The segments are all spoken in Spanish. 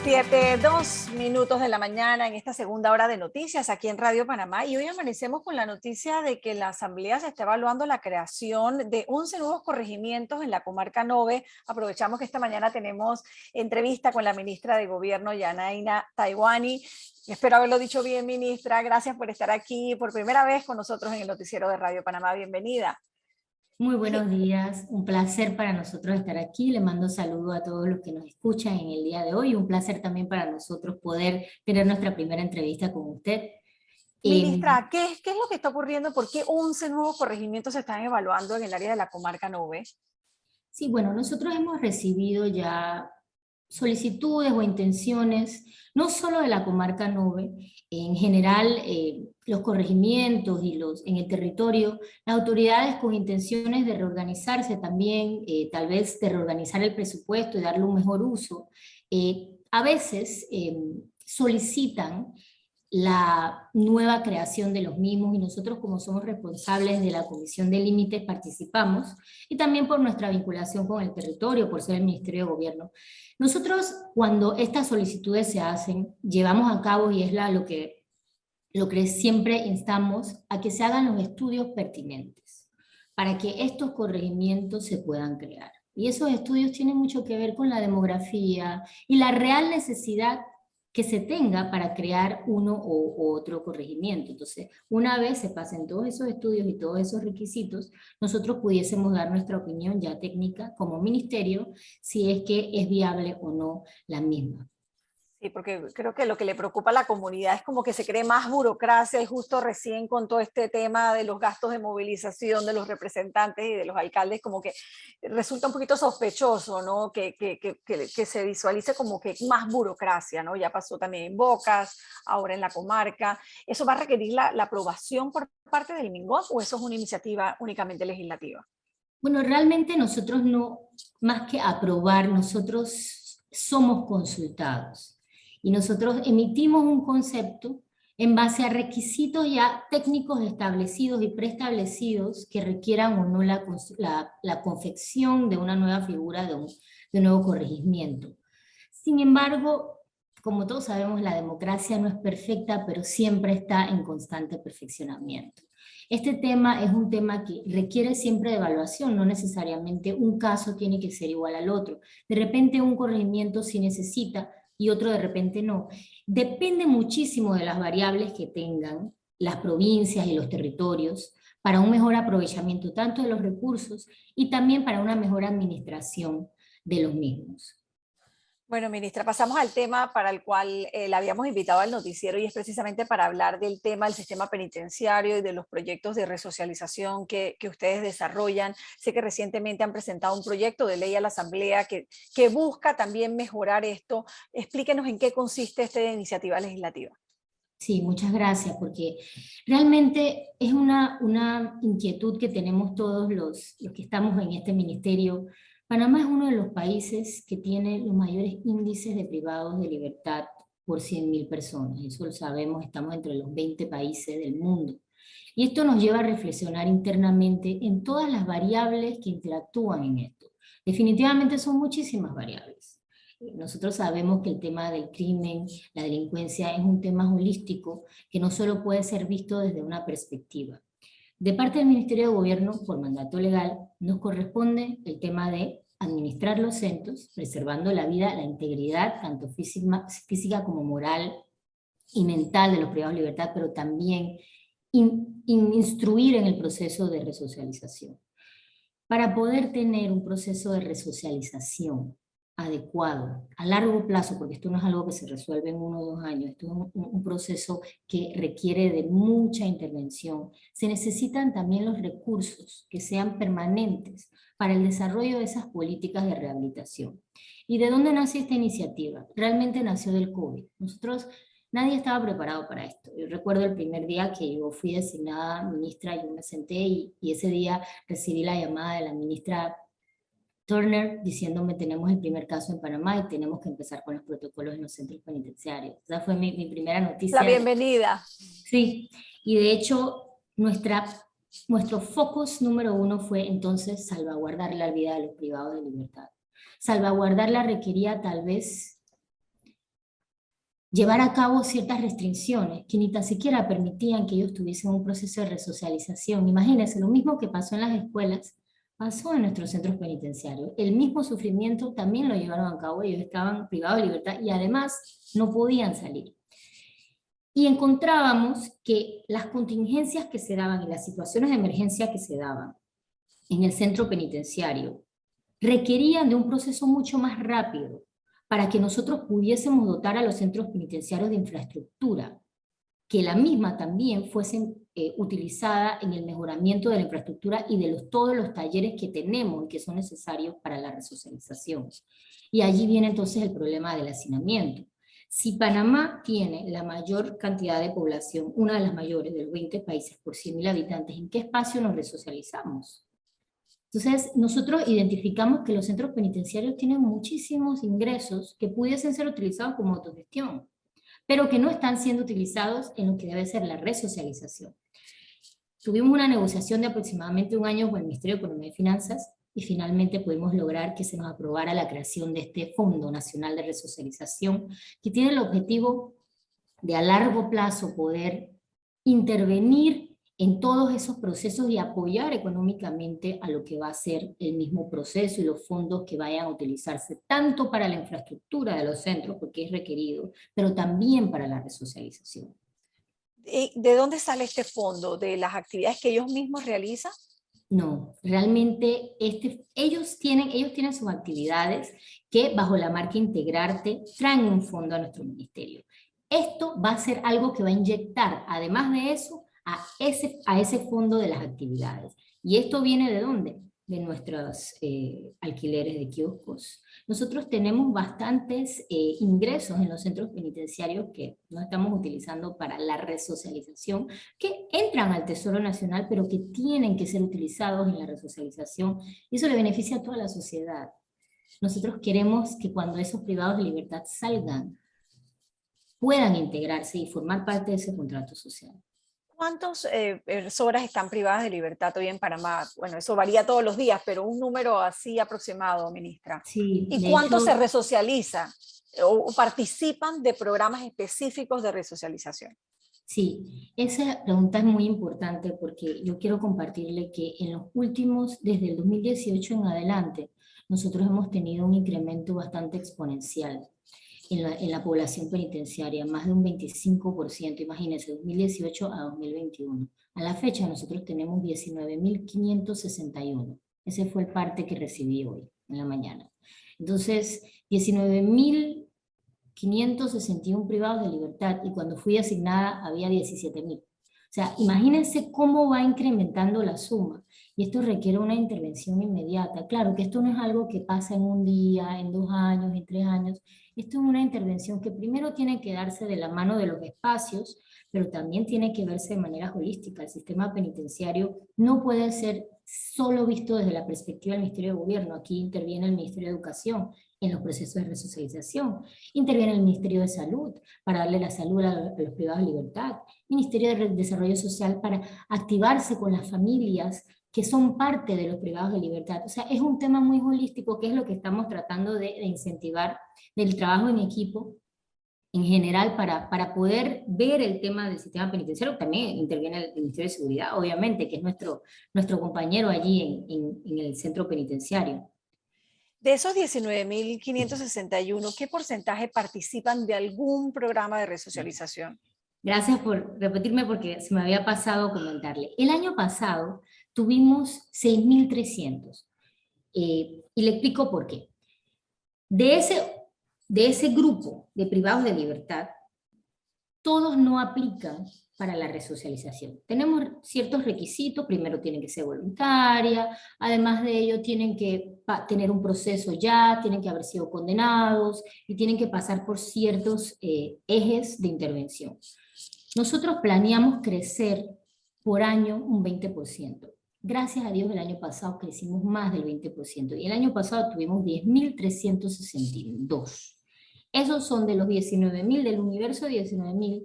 7:02 de la mañana en esta segunda hora de noticias aquí en Radio Panamá, y hoy amanecemos con la noticia de que la Asamblea se está evaluando la creación de 11 nuevos corregimientos en la comarca Nove. Aprovechamos que esta mañana tenemos entrevista con la ministra de Gobierno, Yanaina Taiwani. Espero haberlo dicho bien, ministra. Gracias por estar aquí por primera vez con nosotros en el noticiero de Radio Panamá. Bienvenida. Muy buenos días, un placer para nosotros estar aquí. Le mando saludo a todos los que nos escuchan en el día de hoy. Un placer también para nosotros poder tener nuestra primera entrevista con usted. Ministra, ¿qué es lo que está ocurriendo? ¿Por qué 11 nuevos corregimientos se están evaluando en el área de la comarca Nove? Sí, bueno, nosotros hemos recibido ya solicitudes o intenciones, no solo de la comarca Nove, en general los corregimientos y en el territorio, las autoridades con intenciones de reorganizarse también, tal vez de reorganizar el presupuesto y darle un mejor uso, a veces solicitan la nueva creación de los mismos, y nosotros, como somos responsables de la Comisión de Límites, participamos, y también por nuestra vinculación con el territorio, por ser el Ministerio de Gobierno. Nosotros, cuando estas solicitudes se hacen, llevamos a cabo, y es lo que siempre instamos, a que se hagan los estudios pertinentes para que estos corregimientos se puedan crear. Y esos estudios tienen mucho que ver con la demografía y la real necesidad que se tenga para crear uno u otro corregimiento. Entonces, una vez se pasen todos esos estudios y todos esos requisitos, nosotros pudiésemos dar nuestra opinión ya técnica como ministerio, si es que es viable o no la misma. Sí, porque creo que lo que le preocupa a la comunidad es como que se cree más burocracia, y justo recién con todo este tema de los gastos de movilización de los representantes y de los alcaldes, como que resulta un poquito sospechoso, ¿no? Que se visualice como que más burocracia, ¿no? Ya pasó también en Bocas, ahora en la comarca. ¿Eso va a requerir la aprobación por parte del MINGOS, o eso es una iniciativa únicamente legislativa? Bueno, realmente nosotros no, más que aprobar, nosotros somos consultados. Y nosotros emitimos un concepto en base a requisitos ya técnicos establecidos y preestablecidos que requieran o no la confección de una nueva figura, de un nuevo corregimiento. Sin embargo, como todos sabemos, la democracia no es perfecta, pero siempre está en constante perfeccionamiento. Este tema es un tema que requiere siempre de evaluación, no necesariamente un caso tiene que ser igual al otro. De repente un corregimiento sí necesita y otro de repente no. Depende muchísimo de las variables que tengan las provincias y los territorios para un mejor aprovechamiento tanto de los recursos y también para una mejor administración de los mismos. Bueno, ministra, pasamos al tema para el cual la habíamos invitado al noticiero, y es precisamente para hablar del tema del sistema penitenciario y de los proyectos de resocialización que ustedes desarrollan. Sé que recientemente han presentado un proyecto de ley a la Asamblea que busca también mejorar esto. Explíquenos en qué consiste esta iniciativa legislativa. Sí, muchas gracias, porque realmente es una inquietud que tenemos todos los que estamos en este ministerio. Panamá es uno de los países que tiene los mayores índices de privados de libertad por 100.000 personas. Eso lo sabemos, estamos entre los 20 países del mundo. Y esto nos lleva a reflexionar internamente en todas las variables que interactúan en esto. Definitivamente son muchísimas variables. Nosotros sabemos que el tema del crimen, la delincuencia, es un tema holístico que no solo puede ser visto desde una perspectiva. De parte del Ministerio de Gobierno, por mandato legal, nos corresponde el tema de administrar los centros, preservando la vida, la integridad, tanto física como moral y mental de los privados de libertad, pero también instruir en el proceso de resocialización. Para poder tener un proceso de resocialización adecuado, a largo plazo, porque esto no es algo que se resuelve en 1 o 2 años, esto es un proceso que requiere de mucha intervención, se necesitan también los recursos que sean permanentes para el desarrollo de esas políticas de rehabilitación. ¿Y de dónde nació esta iniciativa? Realmente nació del COVID. Nadie estaba preparado para esto. Yo recuerdo el primer día que yo fui designada ministra, yo me senté y ese día recibí la llamada de la ministra Turner diciéndome: tenemos el primer caso en Panamá y tenemos que empezar con los protocolos en los centros penitenciarios. Esa fue mi primera noticia. La bienvenida. Sí, y de hecho nuestro focus número 1 fue entonces salvaguardar la vida de los privados de libertad. Salvaguardarla requería tal vez llevar a cabo ciertas restricciones que ni tan siquiera permitían que ellos tuviesen un proceso de resocialización. Imagínense, lo mismo que pasó en las escuelas, pasó en nuestros centros penitenciarios. El mismo sufrimiento también lo llevaron a cabo, ellos estaban privados de libertad y además no podían salir. Y encontrábamos que las contingencias que se daban y las situaciones de emergencia que se daban en el centro penitenciario requerían de un proceso mucho más rápido para que nosotros pudiésemos dotar a los centros penitenciarios de infraestructura, que la misma también fuese utilizada en el mejoramiento de la infraestructura y de todos los talleres que tenemos y que son necesarios para la resocialización. Y allí viene entonces el problema del hacinamiento. Si Panamá tiene la mayor cantidad de población, una de las mayores de los 20 países por 100.000 habitantes, ¿en qué espacio nos resocializamos? Entonces, nosotros identificamos que los centros penitenciarios tienen muchísimos ingresos que pudiesen ser utilizados como autogestión, pero que no están siendo utilizados en lo que debe ser la resocialización. Tuvimos una negociación de aproximadamente un año con el Ministerio de Economía y Finanzas y finalmente pudimos lograr que se nos aprobara la creación de este Fondo Nacional de Resocialización, que tiene el objetivo de a largo plazo poder intervenir en todos esos procesos y apoyar económicamente a lo que va a ser el mismo proceso y los fondos que vayan a utilizarse tanto para la infraestructura de los centros, porque es requerido, pero también para la resocialización. ¿De dónde sale este fondo? ¿De las actividades que ellos mismos realizan? No, realmente ellos tienen sus actividades que bajo la marca Integrarte traen un fondo a nuestro ministerio. Esto va a ser algo que va a inyectar, además de eso, a ese fondo de las actividades. ¿Y esto viene de dónde? De nuestros alquileres de kioscos. Nosotros tenemos bastantes ingresos en los centros penitenciarios que no estamos utilizando para la resocialización, que entran al Tesoro Nacional, pero que tienen que ser utilizados en la resocialización, y eso le beneficia a toda la sociedad. Nosotros queremos que cuando esos privados de libertad salgan, puedan integrarse y formar parte de ese contrato social. ¿Cuántas personas están privadas de libertad hoy en Panamá? Bueno, eso varía todos los días, pero un número así aproximado, ministra. Sí, ¿Y de cuánto se hecho, resocializa o participan de programas específicos de resocialización? sí, esa pregunta es muy importante porque yo quiero compartirle que en los últimos, desde el 2018 en adelante, nosotros hemos tenido un incremento bastante exponencial en la población penitenciaria, más de un 25%, imagínense, 2018 a 2021. A la fecha nosotros tenemos 19.561. Ese fue el parte que recibí hoy, en la mañana. Entonces, 19.561 privados de libertad y cuando fui asignada había 17.000. O sea, imagínense cómo va incrementando la suma y esto requiere una intervención inmediata. Claro que esto no es algo que pasa en un día, en 2 años, en 3 años. Esto es una intervención que primero tiene que darse de la mano de los espacios, pero también tiene que verse de manera holística. El sistema penitenciario no puede ser solo visto desde la perspectiva del Ministerio de Gobierno. Aquí interviene el Ministerio de Educación en los procesos de resocialización, interviene el Ministerio de Salud para darle la salud a los privados de libertad, Ministerio de Desarrollo Social para activarse con las familias que son parte de los privados de libertad. O sea, es un tema muy holístico que es lo que estamos tratando de incentivar del trabajo en equipo en general para poder ver el tema del sistema penitenciario. También interviene el Ministerio de Seguridad, obviamente, que es nuestro compañero allí en el centro penitenciario. De esos 19.561, ¿qué porcentaje participan de algún programa de resocialización? Gracias por repetirme porque se me había pasado comentarle. El año pasado tuvimos 6.300 y le explico por qué. De ese grupo de privados de libertad, todos no aplican para la resocialización. Tenemos ciertos requisitos, primero tienen que ser voluntaria, además de ello tienen que tener un proceso ya, tienen que haber sido condenados y tienen que pasar por ciertos ejes de intervención. Nosotros planeamos crecer por año un 20%. Gracias a Dios el año pasado crecimos más del 20% y el año pasado tuvimos 10.362. Esos son de los 19.000, del universo de 19.000,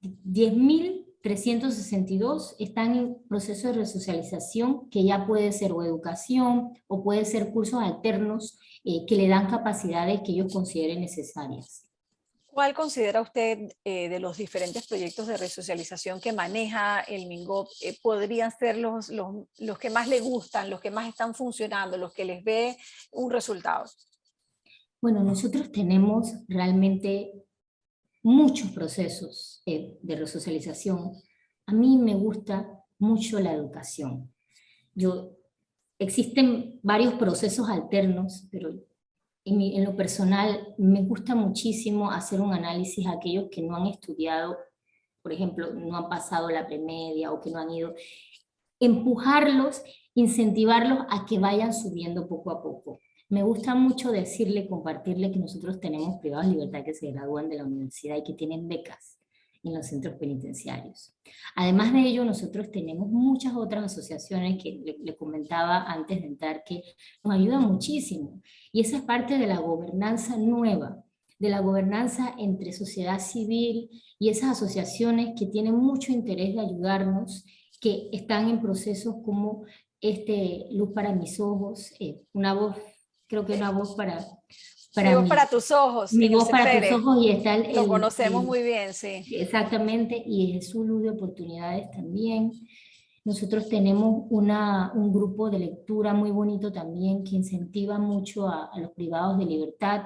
10.362 están en proceso de resocialización que ya puede ser o educación o puede ser cursos alternos que le dan capacidades que ellos consideren necesarias. ¿Cuál considera usted de los diferentes proyectos de resocialización que maneja el MINGOP podrían ser los que más le gustan, los que más están funcionando, los que les ve un resultado? Bueno, nosotros tenemos realmente muchos procesos de resocialización. A mí me gusta mucho la educación. Yo, existen varios procesos alternos, pero en lo personal me gusta muchísimo hacer un análisis a aquellos que no han estudiado, por ejemplo, no han pasado la premedia o que no han ido, empujarlos, incentivarlos a que vayan subiendo poco a poco. Me gusta mucho decirle, compartirle que nosotros tenemos privados de libertad que se gradúan de la universidad y que tienen becas en los centros penitenciarios. Además de ello, nosotros tenemos muchas otras asociaciones que le comentaba antes de entrar que nos ayudan muchísimo. Y esa es parte de la gobernanza nueva, de la gobernanza entre sociedad civil y esas asociaciones que tienen mucho interés de ayudarnos, que están en procesos como Luz para mis ojos, una voz, creo que una voz Mi para voz para tus ojos, mi en el voz para tus CEFERE. ojos, y está Lo conocemos muy bien, sí. exactamente, y Jesús Luz de Oportunidades también. Nosotros tenemos un grupo de lectura muy bonito también que incentiva mucho a los privados de libertad,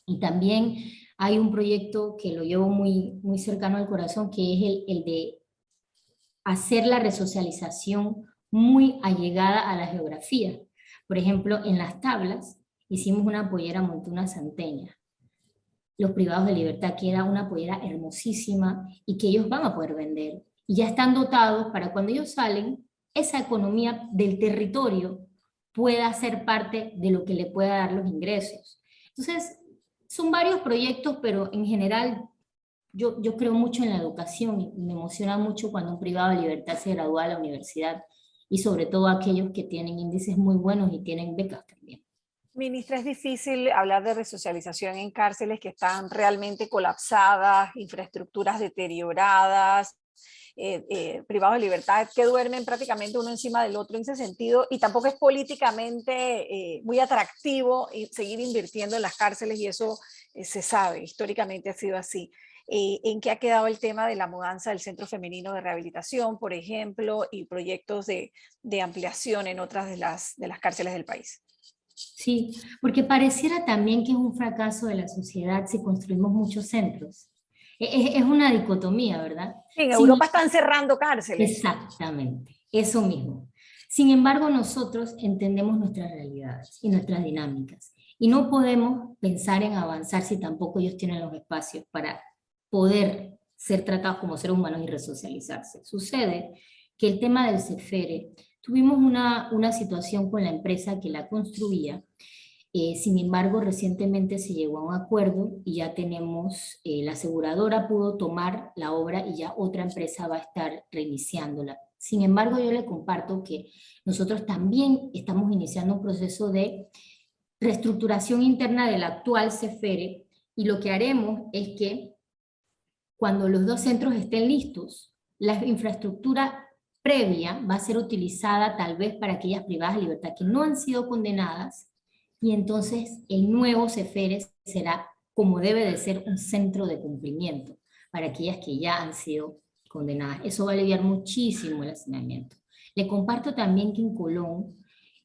y también hay un proyecto que lo llevo muy, muy cercano al corazón, que es el de hacer la resocialización muy allegada a la geografía. Por ejemplo, en las tablas hicimos una pollera montuna santeña. Los privados de libertad queda una pollera hermosísima y que ellos van a poder vender. Y ya están dotados para cuando ellos salen, esa economía del territorio pueda ser parte de lo que le pueda dar los ingresos. Entonces, son varios proyectos, pero en general yo creo mucho en la educación y me emociona mucho cuando un privado de libertad se gradúa de la universidad, y sobre todo aquellos que tienen índices muy buenos y tienen becas también. Ministra, es difícil hablar de resocialización en cárceles que están realmente colapsadas, infraestructuras deterioradas, privados de libertad que duermen prácticamente uno encima del otro en ese sentido, y tampoco es políticamente muy atractivo seguir invirtiendo en las cárceles, y eso se sabe, históricamente ha sido así. ¿En qué ha quedado el tema de la mudanza del Centro Femenino de Rehabilitación, por ejemplo, y proyectos de ampliación en otras de las cárceles del país? Sí, porque pareciera también que es un fracaso de la sociedad si construimos muchos centros. Es una dicotomía, ¿verdad? En Sin, Europa están cerrando cárceles. exactamente, eso mismo. Sin embargo, nosotros entendemos nuestras realidades y nuestras dinámicas, y no podemos pensar en avanzar si tampoco ellos tienen los espacios para poder ser tratados como seres humanos y resocializarse. Sucede que el tema del CEFERE, tuvimos una situación con la empresa que la construía. Sin embargo, recientemente se llegó a un acuerdo y ya tenemos, la aseguradora pudo tomar la obra y ya otra empresa va a estar reiniciándola. Sin embargo, yo le comparto que nosotros también estamos iniciando un proceso de reestructuración interna del actual CEFERE, y lo que haremos es que cuando los dos centros estén listos, la infraestructura previa va a ser utilizada tal vez para aquellas privadas de libertad que no han sido condenadas, y entonces el nuevo CEFERE será, como debe de ser, un centro de cumplimiento para aquellas que ya han sido condenadas. Eso va a aliviar muchísimo el hacinamiento. Le comparto también que en Colón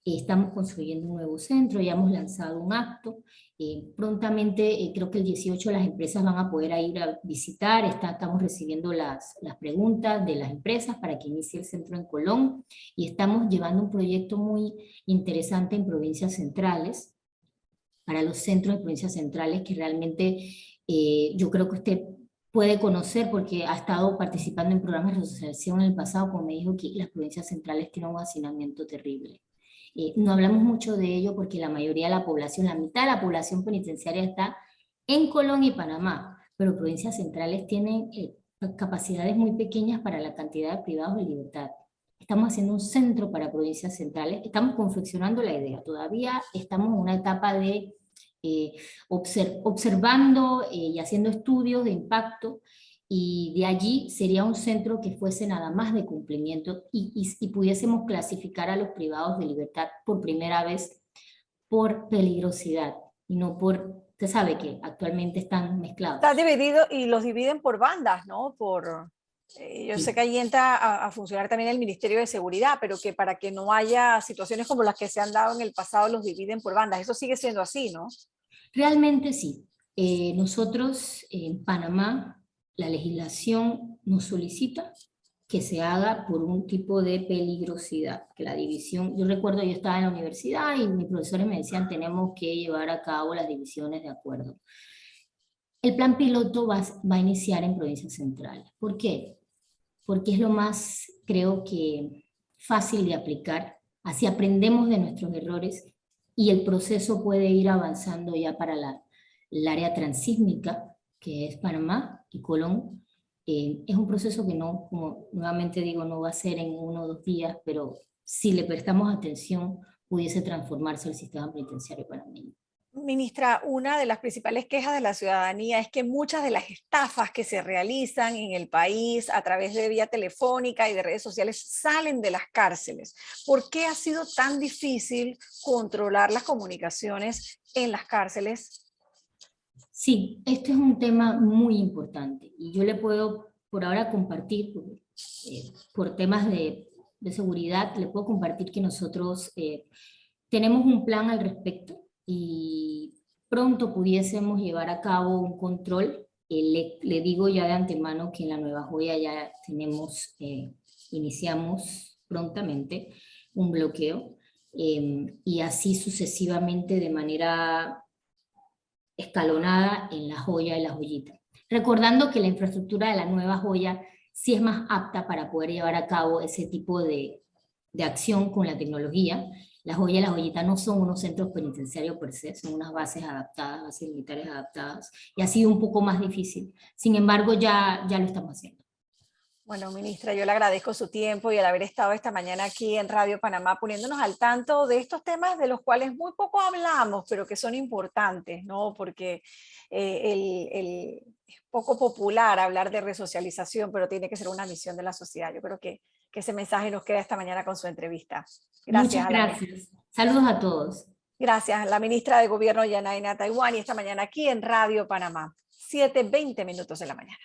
estamos construyendo un nuevo centro, ya hemos lanzado un acto. Prontamente, creo que el 18 las empresas van a poder ir a visitar, estamos recibiendo las preguntas de las empresas para que inicie el centro en Colón, y estamos llevando un proyecto muy interesante en provincias centrales, para los centros de provincias centrales, que realmente yo creo que usted puede conocer porque ha estado participando en programas de resocialización en el pasado, como me dijo que las provincias centrales tienen un hacinamiento terrible. No hablamos mucho de ello porque la mayoría de la población, la mitad de la población penitenciaria está en Colón y Panamá, pero provincias centrales tienen capacidades muy pequeñas para la cantidad de privados de libertad. Estamos haciendo un centro para provincias centrales, estamos confeccionando la idea, todavía estamos en una etapa de observando y haciendo estudios de impacto, y de allí sería un centro que fuese nada más de cumplimiento, y pudiésemos clasificar a los privados de libertad por primera vez por peligrosidad y no por usted sabe que actualmente están mezclados. Está dividido y los dividen por bandas, ¿no? Yo sé que ahí entra a funcionar también el Ministerio de Seguridad, pero que para que no haya situaciones como las que se han dado en el pasado, los dividen por bandas. Eso sigue siendo así, ¿no? Realmente sí. Nosotros en Panamá, la legislación nos solicita que se haga por un tipo de peligrosidad, que la división, yo recuerdo yo estaba en la universidad y mis profesores me decían tenemos que llevar a cabo las divisiones de acuerdo. El plan piloto va a iniciar en provincias centrales. ¿Por qué? Porque es lo más, creo que, fácil de aplicar. Así aprendemos de nuestros errores y el proceso puede ir avanzando ya para el área transísmica, que es Panamá y Colón. Es un proceso que no, como nuevamente digo, no va a ser en 1 o 2 días, pero si le prestamos atención, pudiese transformarse el sistema penitenciario panameño. Ministra, una de las principales quejas de la ciudadanía es que muchas de las estafas que se realizan en el país a través de vía telefónica y de redes sociales salen de las cárceles. ¿Por qué ha sido tan difícil controlar las comunicaciones en las cárceles? Sí, este es un tema muy importante y yo le puedo por ahora compartir, por temas de seguridad, le puedo compartir que nosotros tenemos un plan al respecto y pronto pudiésemos llevar a cabo un control. Le digo ya de antemano que en la Nueva Joya ya iniciamos prontamente un bloqueo y así sucesivamente de manera escalonada en La Joya y La Joyita. Recordando que la infraestructura de la Nueva Joya sí es más apta para poder llevar a cabo ese tipo de acción con la tecnología. La Joya y La Joyita no son unos centros penitenciarios per se, son unas bases adaptadas, bases militares adaptadas, y ha sido un poco más difícil. Sin embargo, ya lo estamos haciendo. Bueno, ministra, yo le agradezco su tiempo y el haber estado esta mañana aquí en Radio Panamá poniéndonos al tanto de estos temas de los cuales muy poco hablamos, pero que son importantes, ¿no? Porque es poco popular hablar de resocialización, pero tiene que ser una misión de la sociedad. Yo creo que ese mensaje nos queda esta mañana con su entrevista. Gracias Muchas a gracias. Saludos a todos. gracias a la ministra de Gobierno Yanaina Taiwán y esta mañana aquí en Radio Panamá, 7:20 de la mañana.